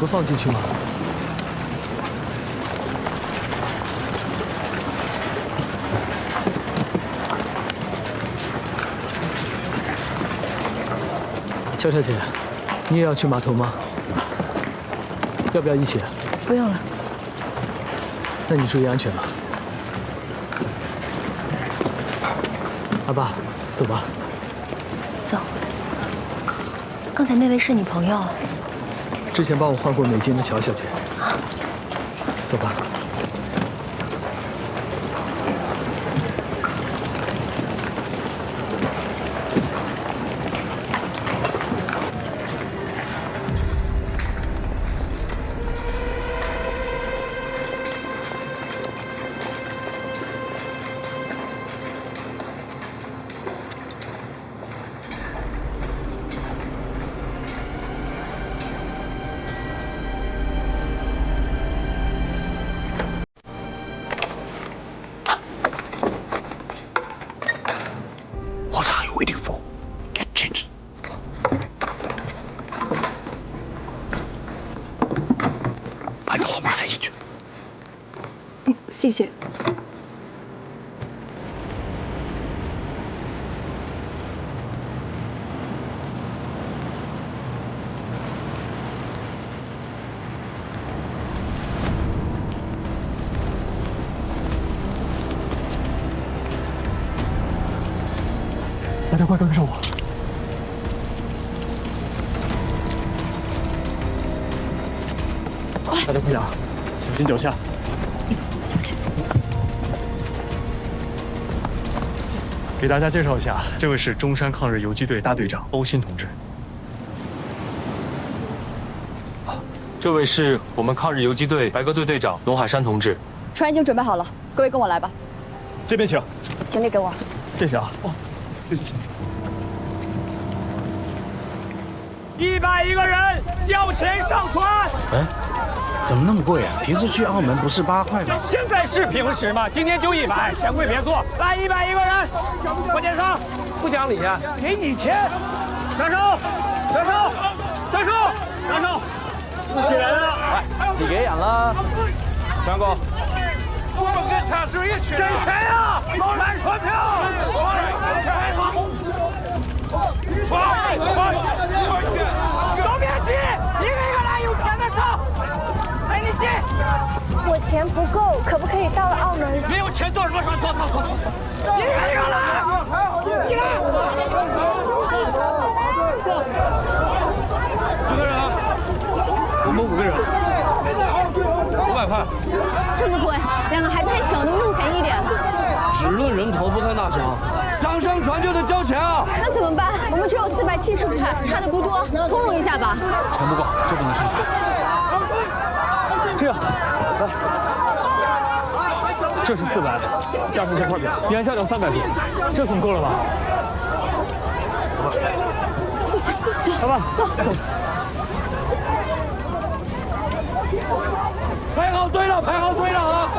不放进去吗？乔乔姐，你也要去码头吗？要不要一起？不用了。那你注意安全了。阿爸，走吧。走。刚才那位是你朋友？之前帮我换过美金的乔小姐。啊。走吧。谢谢。大家快跟上我！快！大家快点，小心脚下。 小心！给大家介绍一下，这位是中山抗日游击队大队长欧新同志。这位是我们抗日游击队白鸽队队长龙海山同志。船已经准备好了，各位跟我来吧。这边请。行李给我。谢谢啊。哦，谢谢。 110个人，交钱上船。哎，怎么那么贵啊？平时去澳门不是8块吗？现在是平时嘛，今天就100，嫌贵别坐。来110个人，快点上！不讲理啊！给你钱，上手，上手，上手，上手！4起人了，来，几个人了？全国。我们跟他是一群。给谁啊？买船票！快！都别急，一个一个来，有钱的上，陪你进。我钱不够，可不可以到了澳门？没有钱坐什么船？走！一个一个来，你来。几个人啊？我们5个人。500块。这么贵，两个孩子还小，能不能便宜一点？只论人头不看大小，想上船就得交钱啊！那怎么办？我们只有470块，差的不多，通融一下吧。钱不够就不能上船。这样，来，这是400，加上这块表，原价要300多，这总够了吧？走吧。谢谢，走，来吧，走。 排好队了，排好队了啊！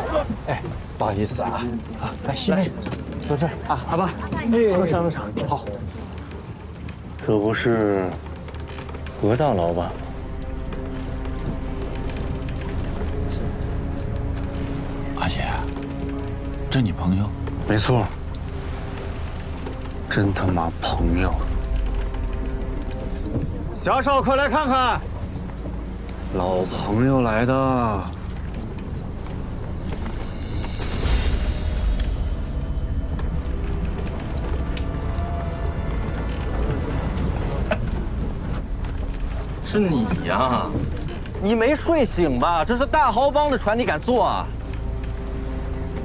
哎，不好意思啊，来，西妹，坐这儿啊，好吧，喝上了茶，好。这不是何大老板吗？阿姐，这你朋友？没错，真他妈朋友。小少，快来看看，老朋友来的。 是你呀？你没睡醒吧？这是大豪帮的船，你敢坐啊？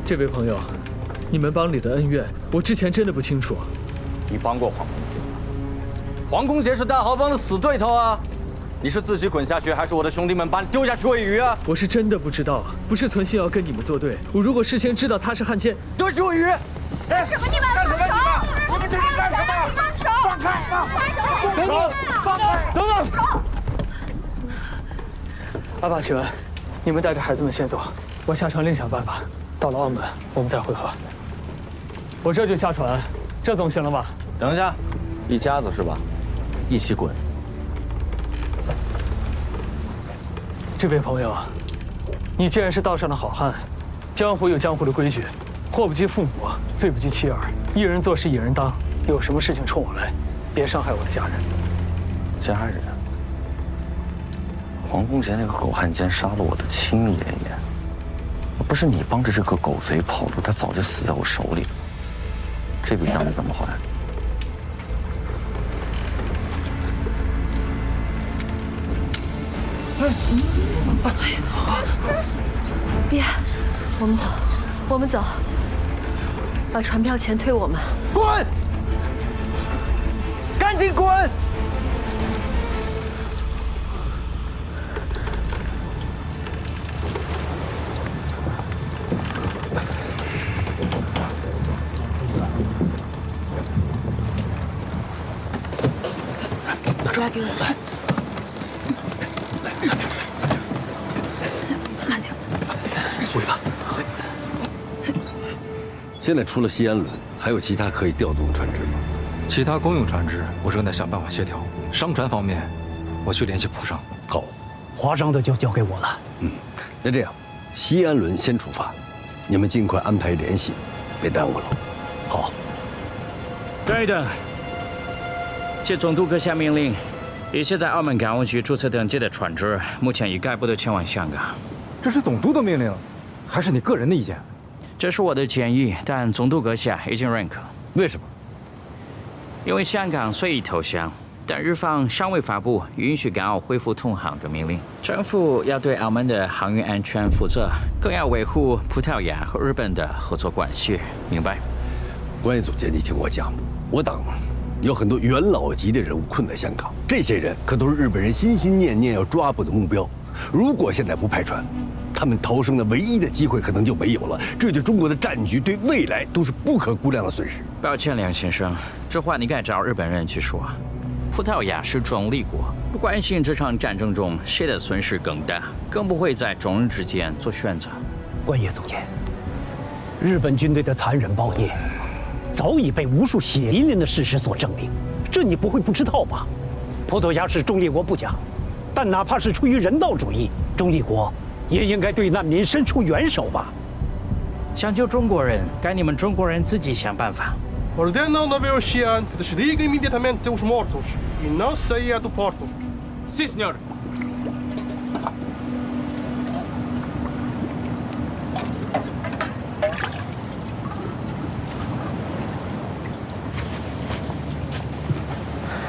这位朋友，你们帮里的恩怨，我之前真的不清楚。你帮过黄公杰？黄公杰是大豪帮的死对头啊！你是自己滚下去，还是我的兄弟们把你丢下去喂鱼啊？我是真的不知道，不是存心要跟你们作对。我如果事先知道他是汉奸，丢下喂鱼！哎，什么你们干什么？你们这是干什么？放手！放开！放开！等等！阿爸，请问，你们带着孩子们先走，我下船另想办法。到了澳门，我们再会合。我这就下船，这总行了吧？等一下，一家子是吧？一起滚！这位朋友，你既然是道上的好汉，江湖有江湖的规矩，祸不及父母，罪不及妻儿，一人做事一人当。有什么事情冲我来，别伤害我的家人。家人？黄公杰那个狗汉奸杀了我的亲爷爷，不是你帮着这个狗贼跑路，他早就死在我手里了。这笔账你怎么还？别，我们走，我们走，把船票钱退我们。滚！赶紧滚！抓给我。慢点。回吧。现在除了西安轮，还有其他可以调动的船只吗？其他公用船只，我正在想办法协调。商船方面，我去联系浦商。好，划商的就交给我了。那这样，西安轮先出发，你们尽快安排联系，别耽误了。好。等一等，接总督阁下命令，一切在澳门港务局注册登记的船只，目前一概不得前往香港。这是总督的命令，还是你个人的意见？这是我的建议，但总督阁下已经认可。为什么？因为香港虽已投降，但日方尚未发布允许港澳恢复通航的命令。政府要对澳门的航运安全负责，更要维护葡萄牙和日本的合作关系，明白？关系总监，你听我讲，我党有很多元老级的人物困在香港，这些人可都是日本人心心念念要抓捕的目标。如果现在不派船，他们逃生的唯一的机会可能就没有了，这对中国的战局、对未来都是不可估量的损失。抱歉，梁先生，这话你该找日本人去说。葡萄牙是中立国，不关心这场战争中谁的损失更大，更不会在中日之间做选择。关野总监，日本军队的残忍暴虐，早已被无数血淋淋的事实所证明，这你不会不知道吧？葡萄牙是中立国不假，但哪怕是出于人道主义，中立国也应该对难民伸出援手吧。想救中国人，该你们中国人自己想办法。 Ordena ao navio oceano que desligue imediatamente os mortos e não saia do porto. Sim, senhor.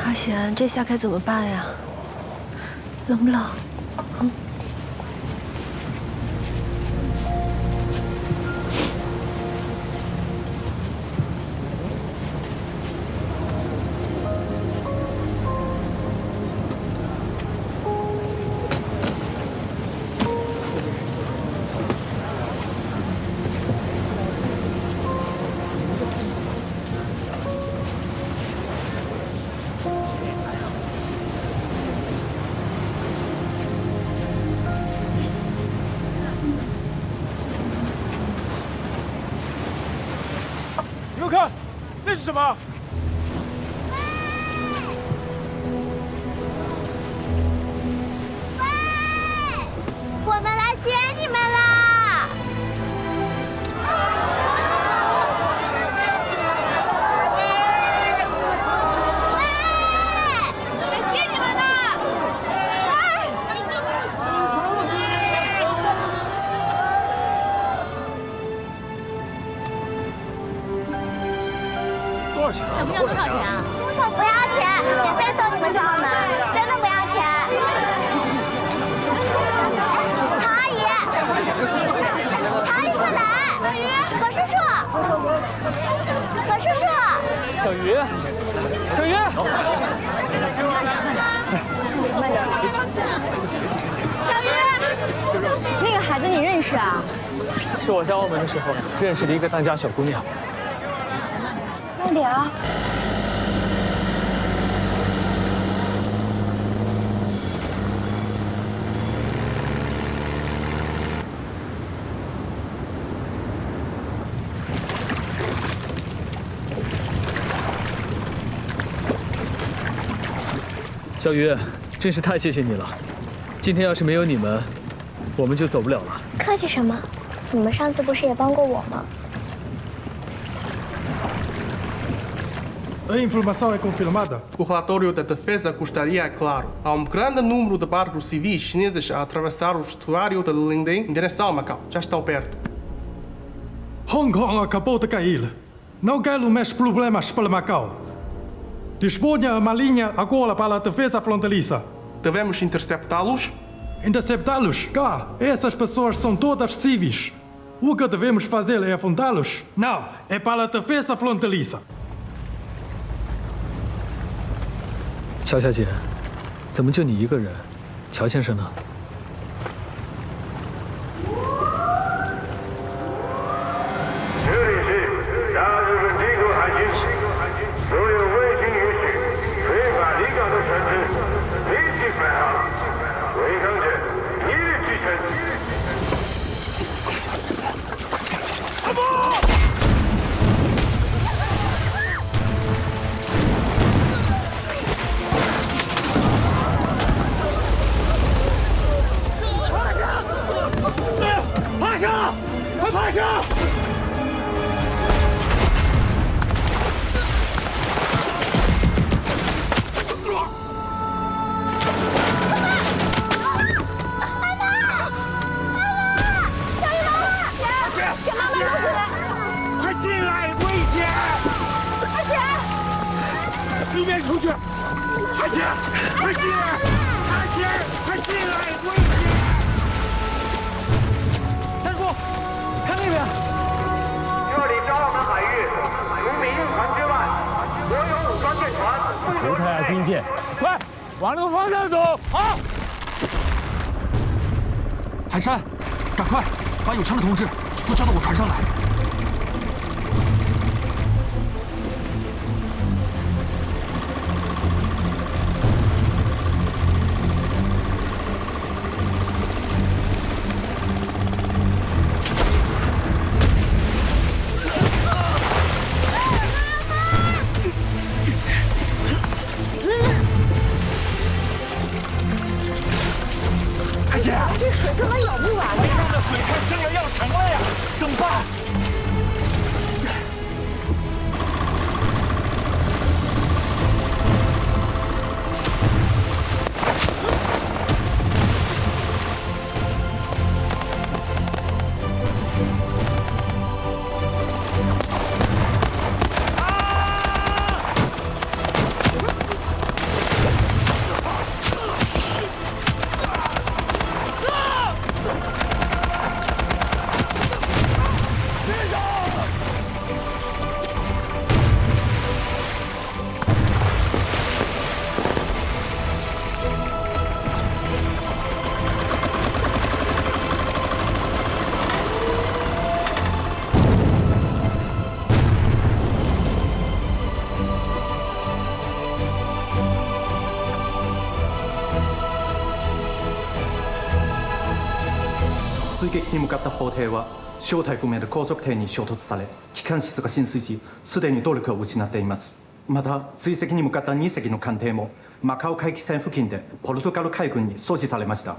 阿贤，这下该怎么办呀？冷不冷？你们看，那是什么？ 我们来接你们啦！喂，来接你们啦！多少钱？小姑娘多少钱啊？不要钱，免费送你们去澳门，真的不要钱。 何叔叔，何叔叔，小鱼，小鱼，小鱼，那个孩子你认识啊？是我在澳门的时候认识的一个当家小姑娘。慢点啊！小鱼，真是太谢谢你了。今天要是没有你们，我们就走不了了。客气什么？你们上次不是也帮过我吗？ A informação é confirmada. O relatório da defesa gostaria, é claro. Há grande número de barcos civis chineses a atravessar o estuário de Linden em direção a Macau. Já estão perto. Hong Kong acabou de cair. Não quero mais problemas para Macau. Disponha uma linha agora para a defesa fronteiriça. Devemos interceptá-los? Interceptá-los? Cá, essas pessoas são todas civis. O que devemos fazer é afundá-los? Não, é para a defesa fronteiriça. 乔小姐，怎么就你一个人？乔先生呢？这里是大日本帝国海军，所有未经允许非法离港的船只立即返航，违抗者一律击沉。阿伯！ 趴下！快趴下！给妈妈弄回来！快进来，危险！阿贤，里面出去！阿贤，快进来！阿贤，快进来，危险！ 三叔，看那边！这里是澳门海域，除民用船之外，所有武装舰船不得开军舰，快往那个方向走！好。海山，赶快把有枪的同志都叫到我船上来。 这水根本舀不完呀！看着水看这个要沉了呀，怎么办？追撃に向かった砲艇は正体不明で高速艇に衝突され機関室が浸水しすでに動力を失っています。また追跡に向かった2隻の艦艇もマカオ海域線付近でポルトガル海軍に阻止されました。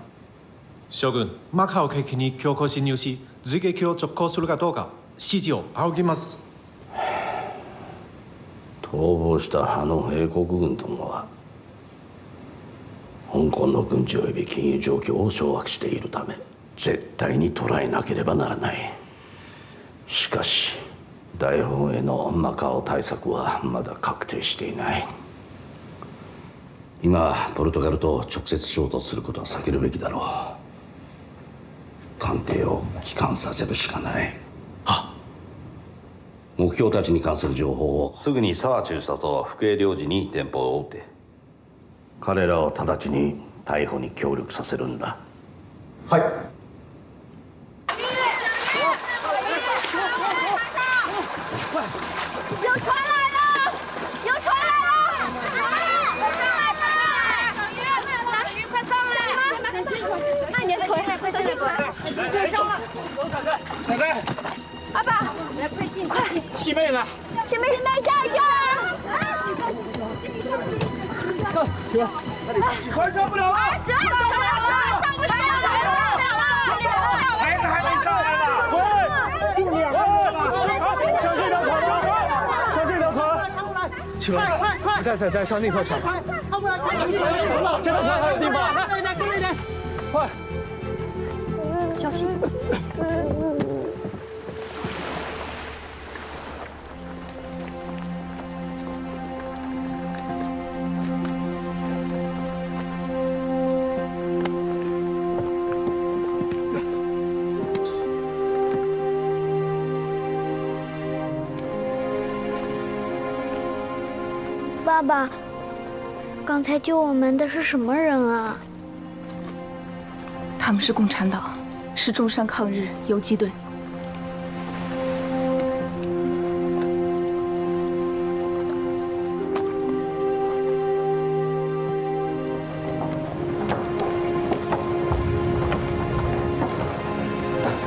将軍、マカオ海域に強行侵入し追撃を続行するかどうか指示を仰ぎます。逃亡したハノン英国軍どもは香港の軍事及び金融状況を掌握しているため絶対に捕らえなければならない。しかし大本営のマカオ対策はまだ確定していない。今ポルトガルと直接衝突することは避けるべきだろう。艦艇を帰還させるしかない。目標たちに関する情報をすぐに沢中佐と福江領事に電報を打て。彼らを直ちに逮捕に協力させるんだ。はい。有船来了！有船来了！来，鱼快上来！慢点腿，快上来！腿上了！奶奶，阿爸，来快进，快！西妹呢？西妹在这儿。行，快上不了了！上不了，上不了！向这条船，向这条船。启文，你带仔仔上那条船。这条船还有地方。快，小心。爸爸，刚才救我们的是什么人啊？他们是共产党，是中山抗日游击队。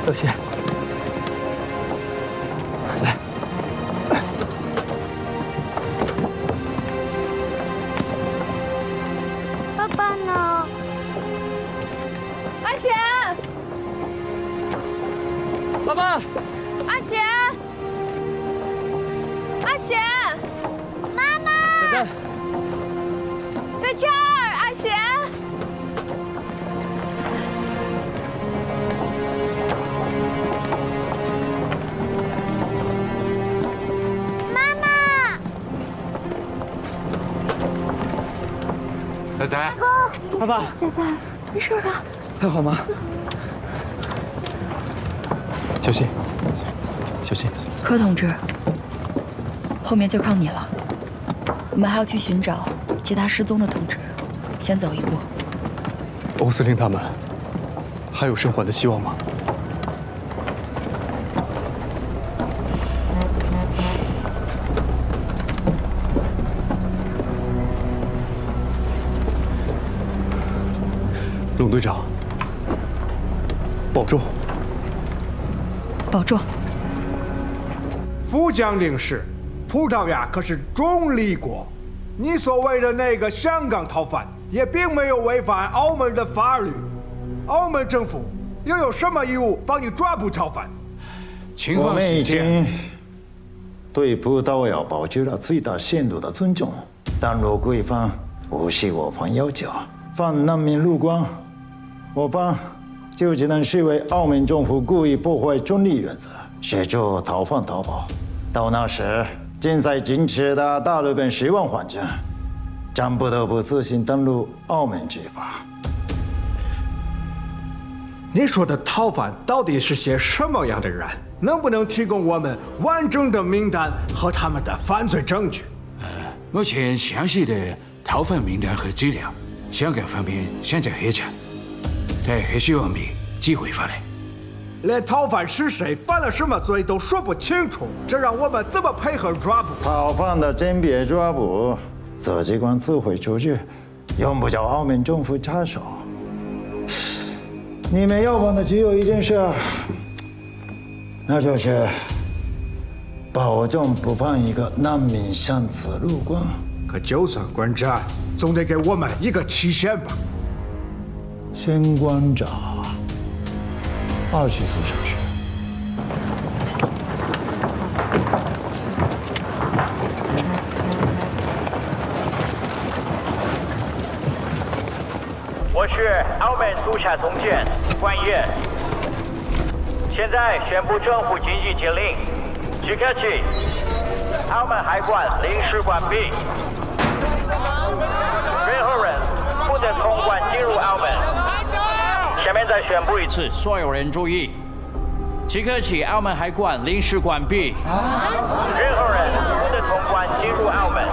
多谢。来。爸爸呢？阿贤，爸爸，阿贤，阿贤，妈妈，仔仔，在这儿，阿贤。妈妈，仔仔，爸爸，仔仔，没事吧？还好吗？小心，小心。柯同志，后面就靠你了。我们还要去寻找其他失踪的同志，先走一步。欧司令他们还有生还的希望吗？龙队长，保重。保重。副将领是，葡萄牙可是中立国，你所谓的那个香港逃犯也并没有违反澳门的法律，澳门政府又有什么义务帮你抓捕逃犯？情况是这样，对葡萄牙保持了最大限度的尊重，但如果对方无视我方要求，放难民入关，我方就只能视为澳门政府故意破坏中立原则，协助逃犯逃跑。到那时，正在进持的大日本10万患者将不得不自行登陆澳门执法。你说的逃犯到底是些什么样的人？能不能提供我们完整的名单和他们的犯罪证据？目前详细的逃犯名单和资料，香港方面现在核查，但还希望你寄回发来。连逃犯是谁、犯了什么罪都说不清楚，这让我们怎么配合抓捕？逃犯的甄别抓捕，自机关自会处置，用不着澳门政府插手。你们要办的只有一件事，那就是保证不放一个难民擅自入关。可就算关闸，总得给我们一个期限吧？先关闸24小时。我是澳门督察总监关彦，现在宣布政府紧急禁令，即刻起，澳门海关临时关闭，任何人不得从关进入澳门。下面再宣布一次，所有人注意，即刻起，澳门海关临时关闭，任何人不得从关进入澳门。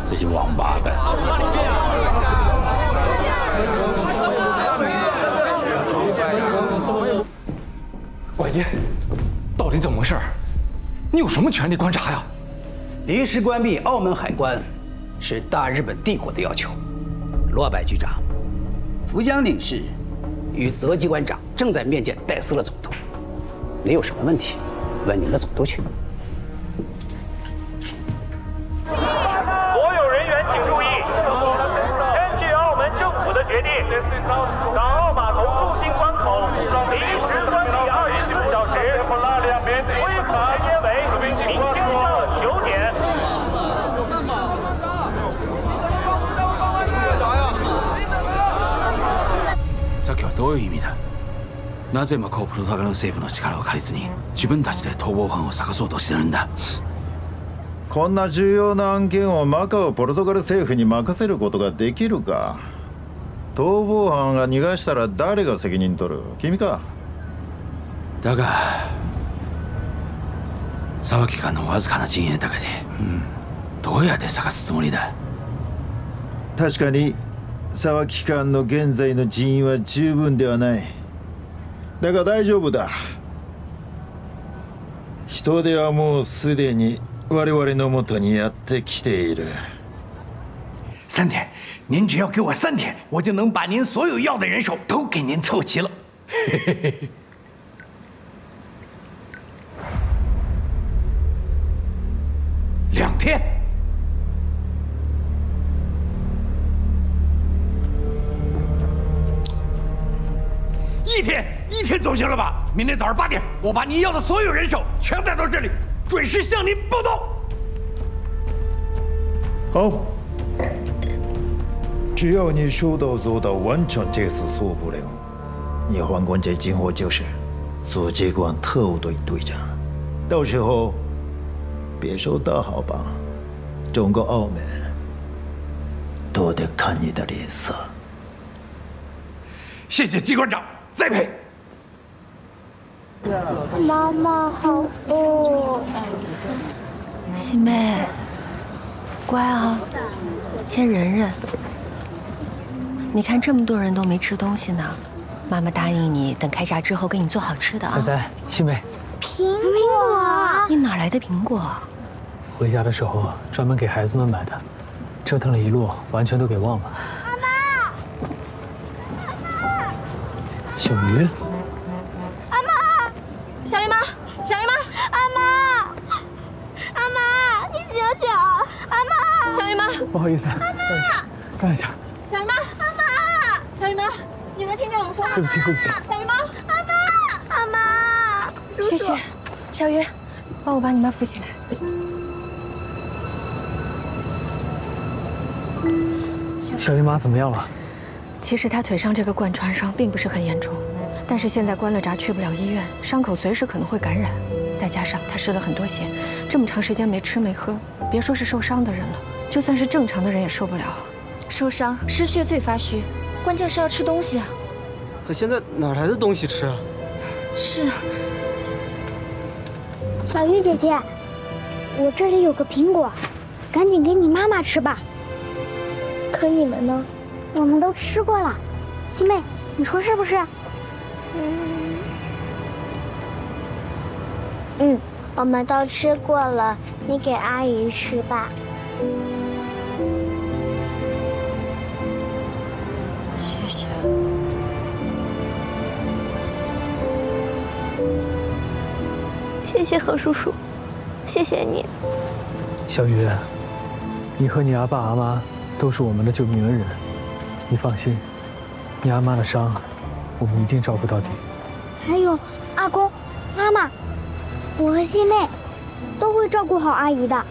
这些王八蛋！管爷，到底怎么回事？你有什么权利观察呀？临时关闭澳门海关，是大日本帝国的要求。罗百局长、福江领事与泽机关长正在面见戴斯勒总督，没有什么问题，问你们的总督去。所有人员请注意，根据澳门政府的决定，港澳码头入境后，临时关闭24小时，恢复时间为明天上午9点。さっきはどういう意味だ。なぜマカオポルトガル政府の力を借りずに自分たちで逃亡犯を探そうとしてるんだ。こんな重要な案件をマカオポルトガル政府に任せることができるか。逃亡犯が逃がしたら誰が責任取る？君か。だが沢木官のわずかな陣営だけで、どうやって探すつもりだ。確かに沢木官の現在の人員は十分ではない。だが大丈夫だ。人手はもうすでに我々のもとにやってきている。3天，您只要给我3天，我就能把您所有要的人手都给您凑齐了。2天。1天总行了吧？明天早上8点，我把您要的所有人手全带到这里，准时向您报到。好，只要你说到做到，完成这次搜捕任务，你换关节今后就是阻击官特务队队长。到时候别说大好吧，整个澳门都得看你的脸色。谢谢机关长栽培。妈妈好饿。西妹，乖啊，先忍忍。你看这么多人都没吃东西呢，妈妈答应你，等开闸之后给你做好吃的啊。仔仔，西妹，苹果？你哪来的苹果？回家的时候专门给孩子们买的，折腾了一路，完全都给忘了。妈妈，小鱼。阿妈，小鱼妈，小鱼妈，阿妈，阿妈，你醒醒，阿妈，小鱼妈，不好意思，让一下。小鱼妈，阿妈，小鱼妈，你能听见我们说话吗？对不起，对不起。小鱼妈，阿妈，阿妈，谢谢，小鱼，帮我把你妈扶起来。小姨妈怎么样了？其实她腿上这个贯穿伤并不是很严重，但是现在关了闸，去不了医院，伤口随时可能会感染。再加上她失了很多血，这么长时间没吃没喝，别说是受伤的人了，就算是正常的人也受不了。受伤失血最发虚，关键是要吃东西啊。可现在哪来的东西吃啊？是啊。小鱼姐姐，我这里有个苹果，赶紧给你妈妈吃吧。可你们呢？我们都吃过了。西妹，你说是不是？我们都吃过了，你给阿姨吃吧。谢谢。谢谢何叔叔，谢谢你。小鱼，你和你阿爸阿妈都是我们的救命恩人，你放心，你阿妈的伤，我们一定照顾到底。还有阿公、妈妈，我和西妹都会照顾好阿姨的。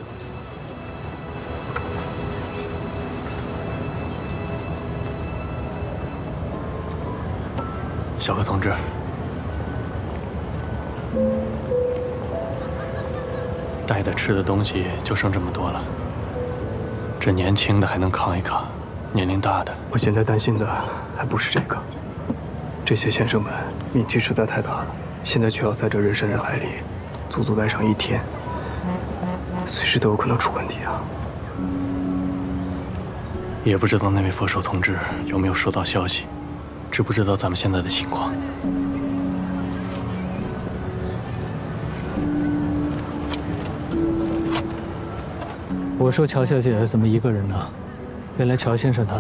小何同志，带的吃的东西就剩这么多了。这年轻的还能扛一扛，年龄大的，我现在担心的还不是这个。这些先生们名气实在太大了，现在却要在这人山人海里足足待上1天，随时都有可能出问题啊！也不知道那位佛手同志有没有收到消息，知不知道咱们现在的情况？我说乔小姐怎么一个人呢？原来乔先生他……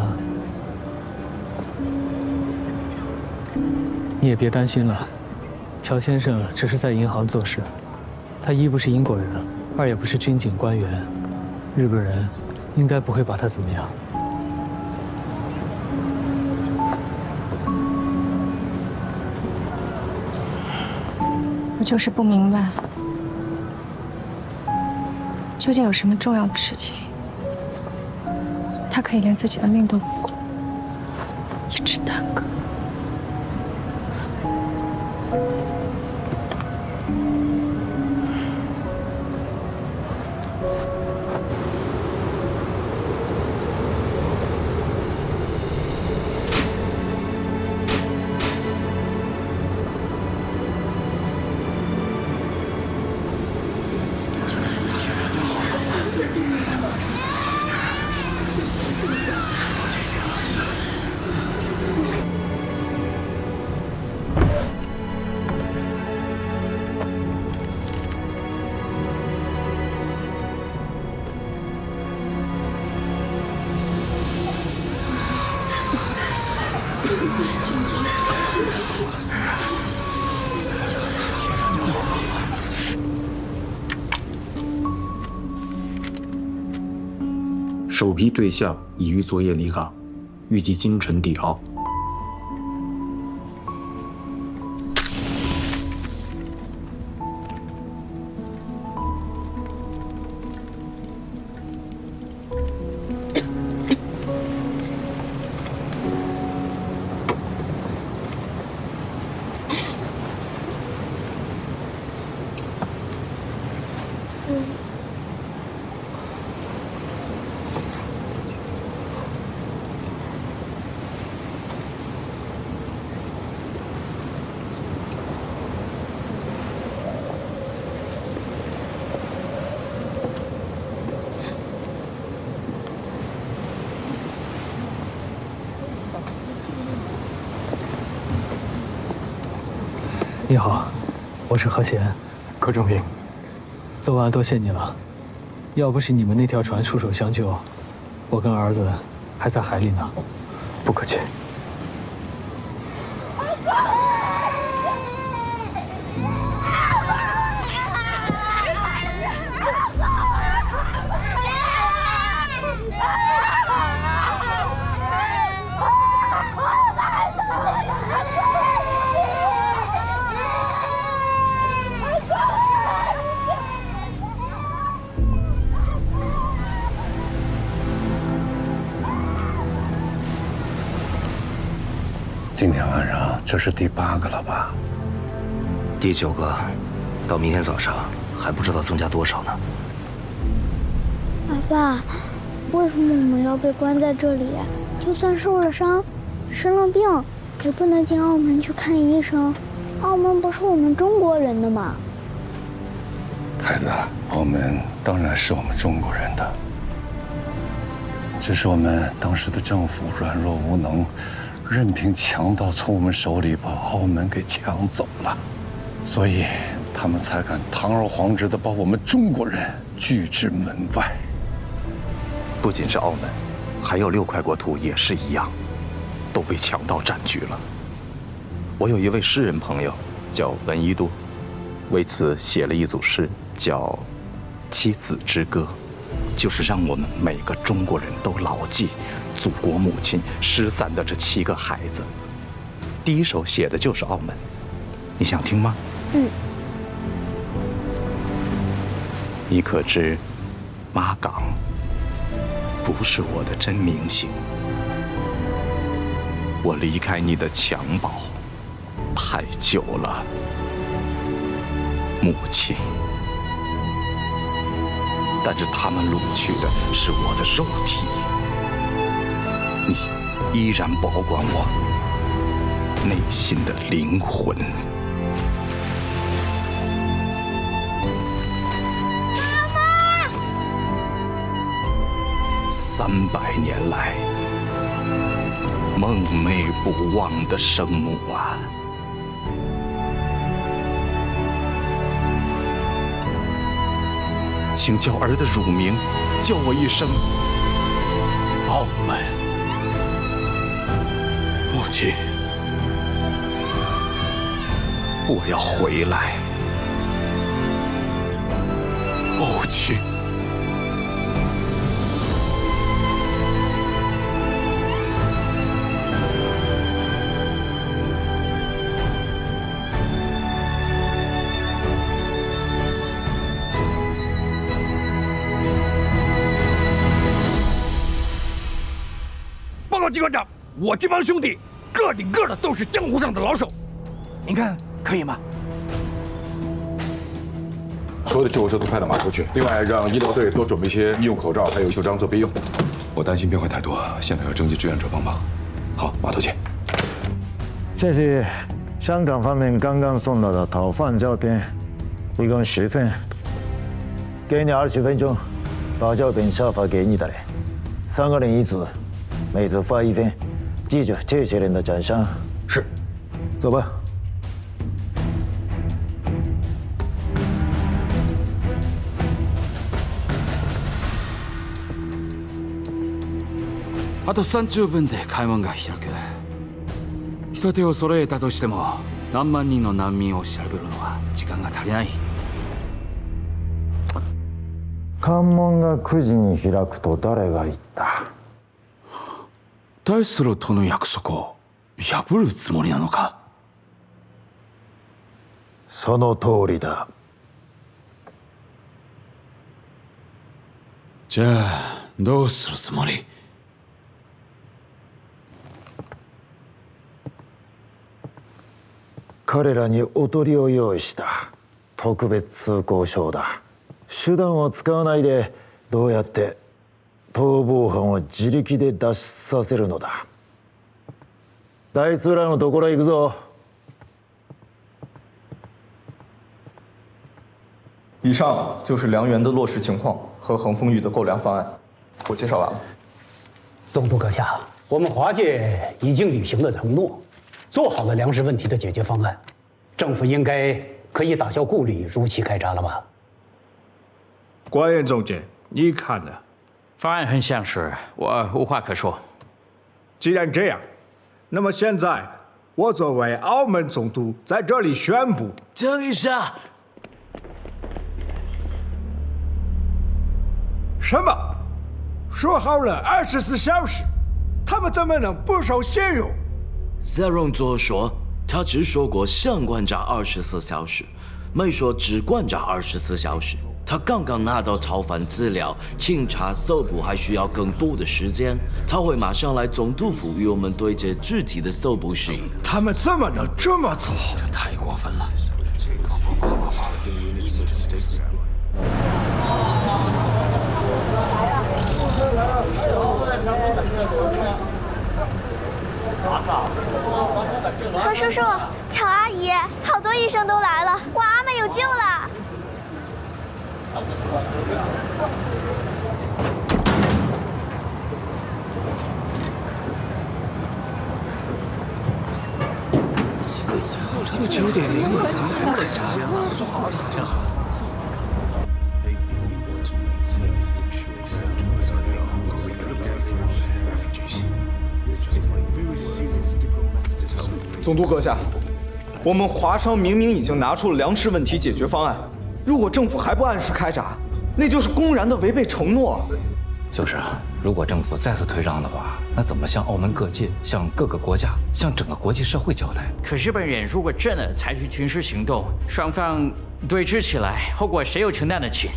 你也别担心了，乔先生只是在银行做事，他一不是英国人，二也不是军警官员，日本人应该不会把他怎么样。我就是不明白，究竟有什么重要的事情，他可以连自己的命都不顾，一直耽搁。首批对象已于昨夜离港，预计今晨抵澳。你好，我是何贤，柯正平。昨晚多谢你了，要不是你们那条船出手相救，我跟儿子还在海里呢。不客气。今天晚上这是第8个了吧？第9个，到明天早上还不知道增加多少呢。爸，为什么我们要被关在这里？就算受了伤、生了病，也不能进澳门去看医生。澳门不是我们中国人的吗？孩子，澳门当然是我们中国人的，只是我们当时的政府软弱无能。任凭强盗从我们手里把澳门给抢走了，所以他们才敢堂而皇之的把我们中国人拒之门外。不仅是澳门，还有6块国土也是一样，都被强盗占据了。我有一位诗人朋友叫闻一多，为此写了一组诗，叫《妻子之歌》。就是让我们每个中国人都牢记祖国母亲失散的这7个孩子。第1首写的就是澳门，你想听吗？你可知，妈港不是我的真名姓。我离开你的襁褓太久了，母亲。但是他们掳去的是我的肉体，你依然保管我内心的灵魂。妈妈，300年来梦寐不忘的生母啊！请叫儿的乳名，叫我一声澳门。母亲，我要回来。母亲。机关长，我这帮兄弟个顶个的都是江湖上的老手，您看可以吗？所有的救护车都派到码头去，另外让医疗队多准备些医用口罩，还有袖章做备用。我担心病患太多，现在要征集志愿者帮忙。好，码头见。这是香港方面刚刚送到的逃犯照片，一共10份，给你20分钟，把照片下发给你的人，3个人一组，每组发1份，记住这些人的长相。是，走吧。あと30分で開門が開く。一手を揃えたとしても何万人の難民を調べるのは時間が足りない。関門が9時に開くと誰が言った？大スロとの約束を破るつもりなのか？その通りだ。じゃあどうするつもり？彼らにおとりを用意した特別通行証だ。手段を使わないでどうやって逃亡犯を自力で脱出させるのだ。大スラのところへ行くぞ。以上就是梁园的落实情况和恒丰域的购粮方案，我介绍完了。总督阁下，我们华界已经履行了承诺，做好了粮食问题的解决方案，政府应该可以打消顾虑，如期开闸了吧？官员总监，你看呢？方案很详实，我无话可说。既然这样，那么现在我作为澳门总督在这里宣布，等一下。什么？说好了24小时，他们怎么能不守信用？塞隆佐说，他只说过想关闸24小时，没说只关闸24小时。他刚刚拿到逃犯资料，清查搜捕还需要更多的时间。他会马上来总督府与我们对接具体的搜捕事宜。他们怎么能这么做？这太过分了！何叔叔，乔阿姨，好多医生都来了，我阿妹有救了。这个9:00了，还没时间了，这好想。总督阁下，我们华商明明已经拿出了粮食问题解决方案，如果政府还不按时开闸，那就是公然的违背承诺。就是啊，如果政府再次退让的话，那怎么向澳门各界、向各个国家、向整个国际社会交代？可日本人如果真的采取军事行动，双方对峙起来，后果谁又承担得起？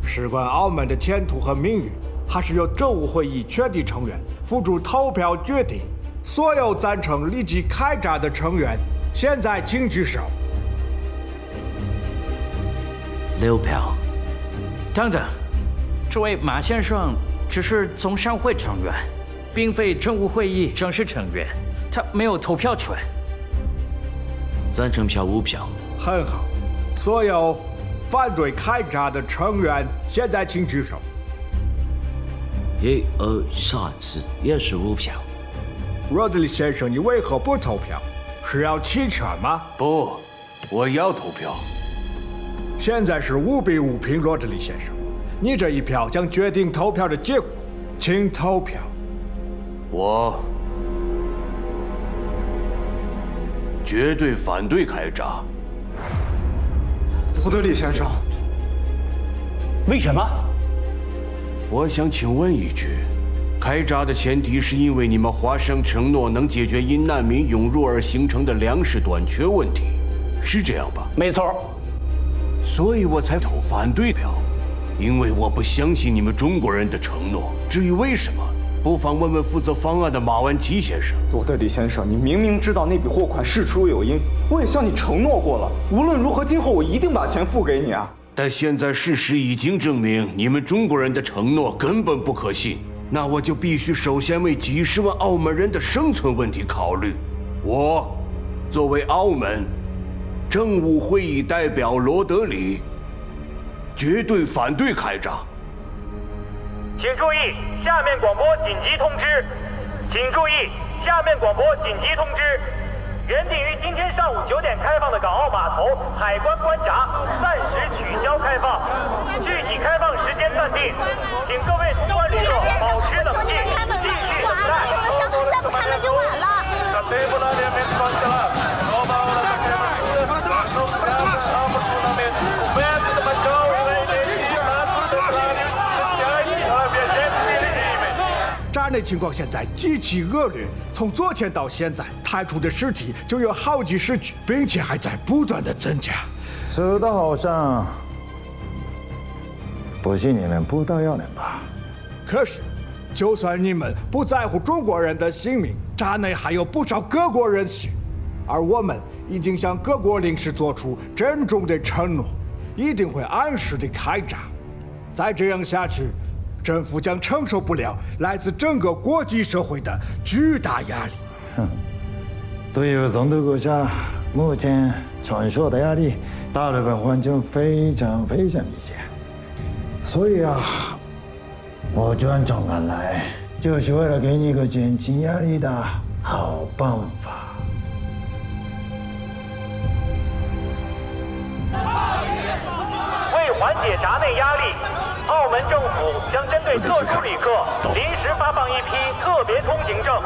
事关澳门的前途和命运，还是由政务会议全体成员付诸投票决定。所有赞成立即开闸的成员，现在请举手。6票。等等，这位马先生只是总商会成员，并非政务会议正式成员，他没有投票权。赞成票5票。很好，所有反对开闸的成员，现在请举手。1、2、3、4，也是5票。罗德里先生，你为何不投票？是要弃权吗？不，我要投票。现在是5比5平，罗德里先生，你这一票将决定投票的结果，请投票。我绝对反对开闸。罗德里先生，为什么？我想请问一句。开闸的前提是因为你们华商承诺能解决因难民涌入而形成的粮食短缺问题，是这样吧？没错。所以我才投反对票，因为我不相信你们中国人的承诺。至于为什么，不妨问问负责方案的马万基先生。罗德里先生，你明明知道那笔货款事出有因，我也向你承诺过了，无论如何，今后我一定把钱付给你啊。但现在事实已经证明，你们中国人的承诺根本不可信。那我就必须首先为几十万澳门人的生存问题考虑。我作为澳门政务会议代表罗德里，绝对反对开闸。请注意，下面广播紧急通知！请注意，下面广播紧急通知！原定于今天上午9点开放的港澳码头海关关闸暂时取消开放，具体开放时间暂定，请各位通关旅客保持冷静，继续等待。再不开门就晚了。闸内情况现在极其恶劣，从昨天到现在，抬出的尸体就有好几十具，并且还在不断的增加。说的好像不是你们不到要人吧？可是，就算你们不在乎中国人的性命，闸内还有不少各国人死，而我们已经向各国领事做出郑重的承诺，一定会按时的开闸。再这样下去，政府将承受不了来自整个国际社会的巨大压力。对于中东国家目前承受的压力，大日本环境非常理解。所以啊，我专程赶来，就是为了给你一个减轻压力的好办法。为缓解闸内压力，澳门政府将针对特殊旅客临时发放一批特别通行证，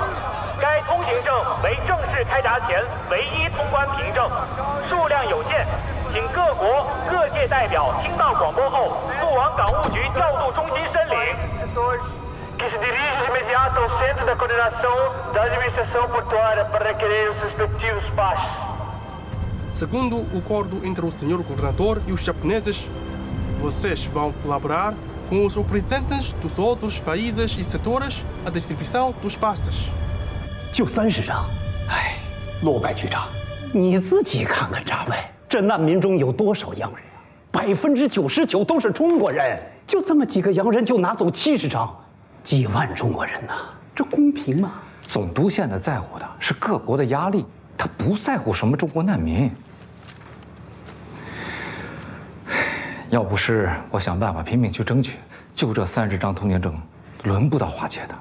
该通行证为正式开闸前唯一通关凭证，数量有限，请各国各界代表听到广播后速往港务局调度中心申领。Que se dirige de imediato ao Centro da Coordenação da Administração Portuária para requerer os respectivos passos. Segundo o acordo entre o senhor governador e os japoneses, vocês vão colaborar com os representantes dos outros países e setores a distribuição dos passes. 就30张，哎，罗百局长，你自己看看闸外，这难民中有多少洋人？99%都是中国人，就这么几个洋人就拿走70张，几万中国人呐，这公平吗？总督现在在乎的是各国的压力，他不在乎什么中国难民。要不是我想办法拼命去争取，就这30张通行证，轮不到华姐的。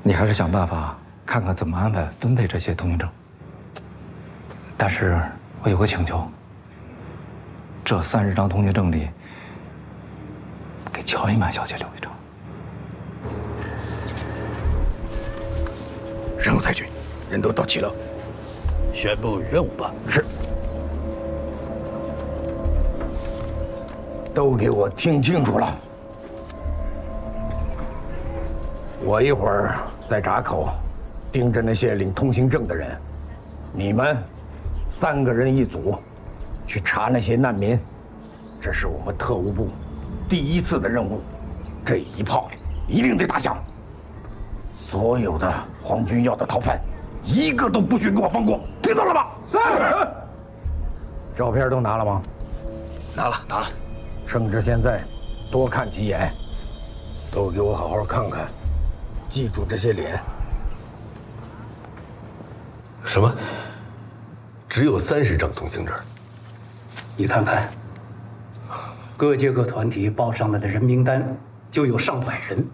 你还是想办法看看怎么安排分配这些通行证。但是我有个请求，这30张通行证里，给乔伊曼小姐留一张。任务太君，人都到齐了，宣布任务吧。是。都给我听清楚了，我一会儿在闸口盯着那些领通行证的人，你们3个人一组，去查那些难民。这是我们特务部第一次的任务，这一炮一定得打响。所有的皇军要的逃犯，一个都不许给我放过，听到了吗？是。照片都拿了吗？拿了。趁着现在，多看几眼，都给我好好看看，记住这些脸。什么？只有30张通行证？你看看，各界各团体报上来的人名单就有上百人，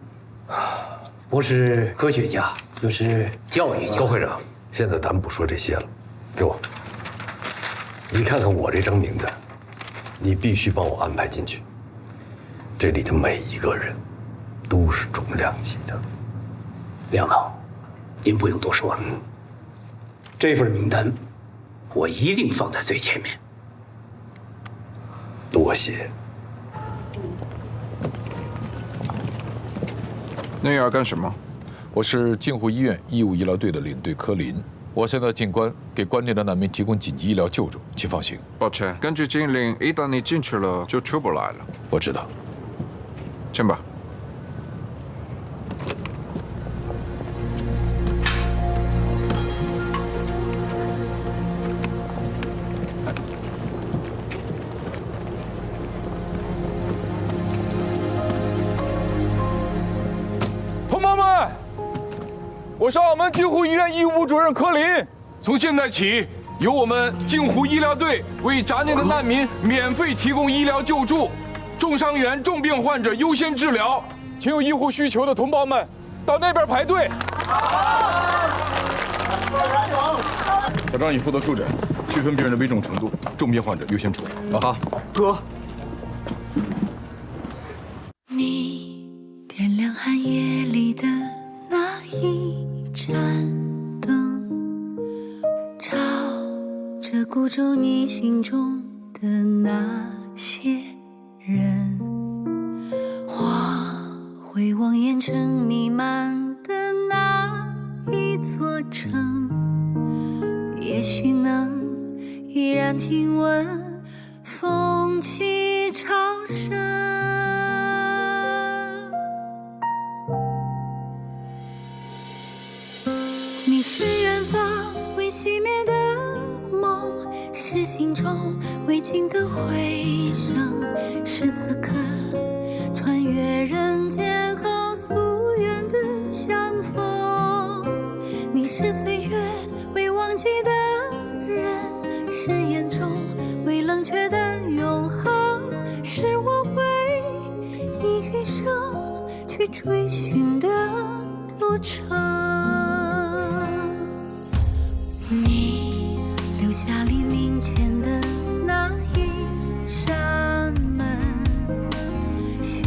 不是科学家就是教育家。高会长，现在咱们不说这些了，给我。你看看我这张名单。你必须帮我安排进去。这里的每一个人都是重量级的。梁导，您不用多说了。这份名单，我一定放在最前面。多谢。那要干什么？我是镜湖医院医务医疗队的领队柯林。我现在进关，给关内的难民提供紧急医疗救助，请放心。抱歉，根据禁令，一旦你进去了，就出不来了。我知道。进吧。我是澳门镜湖医院医务部主任柯林。从现在起，由我们镜湖医疗队为闸内的难民免费提供医疗救助，重伤员、重病患者优先治疗。请有医护需求的同胞们到那边排队。小张已负责数诊，区分病人的危重程度，重病患者优先处理。好，哥。你点亮寒夜里的那一盏灯，照着孤舟你心中的那些人。我回望烟尘弥漫的那一座城，也许能依然听闻风起潮声。你是远方未熄灭的梦，是心中未尽的回声，是此刻穿越人间后夙愿的相逢。你是岁月未忘记的人，是眼中未冷却的永恒，是我会以余生去追寻的路程。你留下黎明前的那一扇门，像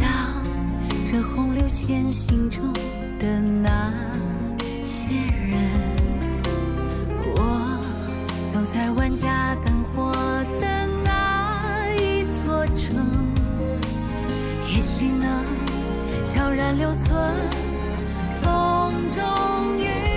这洪流前行中的那些人。我走在万家灯火的那一座城，也许能悄然留存风中雨。